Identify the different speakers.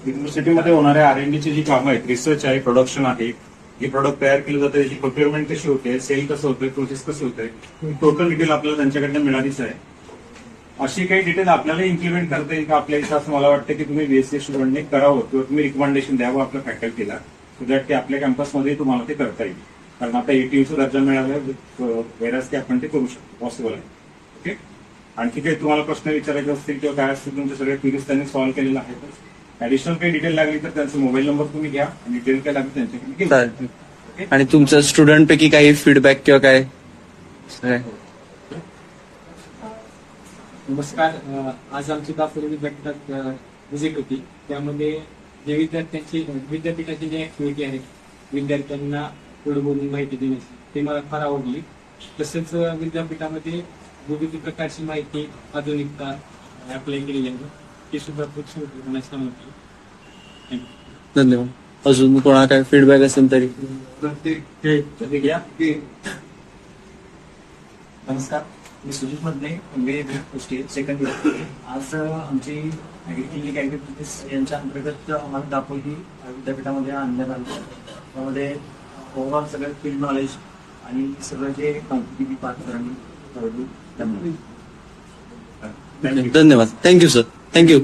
Speaker 1: युनिव्हर्सिटीमध्ये होणाऱ्या R&D ची जी कामं आहेत, रिसर्च आहे, प्रोडक्शन आहे, जे प्रोडक्ट तयार केलं जातं त्याची प्रोक्युरमेंट कशी होते, सेल कसं होतंय, प्रोसेस कसं होतंय, टोटल डिटेल आपल्याला त्यांच्याकडनं मिळालीच आहे. अशी काही डिटेल आपल्याला इम्प्लिमेंट करता येईल का आपल्या इथं, असं मला वाटतं की तुम्ही बीएससी स्टुडंटने करावं किंवा तुम्ही रिकमेंडेशन द्यावं आपल्या फॅकल्टीला, सो दॅट की आपल्या कॅम्पसमध्ये तुम्हाला ते करता येईल. कारण आता ATUचा दर्जा मिळाला, वेराज की आपण ते करू शकतो, पॉसिबल आहे. ओके. आणखी काही तुम्हाला प्रश्न विचारायचे असतील किंवा काय असतील तुमच्या सगळ्या क्वेरीज त्यांनी सॉल्व्ह केलेला आहे. ऍडिशनल काही डिटेल लागली तर त्यांचा मोबाईल नंबर तुम्ही घ्या आणि डिटेल काय लागली त्यांच्याकडे
Speaker 2: चालेल. आणि तुमच्या स्टुडंट पैकी काही फीडबॅक किंवा काय?
Speaker 3: नमस्कार. आज आमची दापोली विद्यापीठात व्हिजिट होती. त्यामध्ये जे विद्यापीठाची जी ऍक्टिव्हिटी आहे, विद्यार्थ्यांना पुढे बोलून माहिती देण्याची, ते मला फार आवडली. तसेच विद्यापीठामध्ये विविध प्रकारची माहिती, आधुनिकता अप्लाय केलेली आहे, ती सुद्धा खूप संकल्पना छान होती.
Speaker 2: धन्यवाद. अजून कोणा काय फीडबॅक असेल तरी?
Speaker 4: नमस्कार, मी सुजित मधले, सेकंड इयर. आज आमची क्लिनिक ऍक्टिव्हिटीज यांच्या अंतर्गत आम्हाला दापोली विद्यापीठामध्ये आणण्यात आलं. त्यामध्ये ओव्हरऑल सगळं फील्ड नॉलेज आणि सगळं जे कॉम्पिटिटिव्ह पात्ररांनी
Speaker 2: धन्यवाद. Thank you sir. थँक्यू.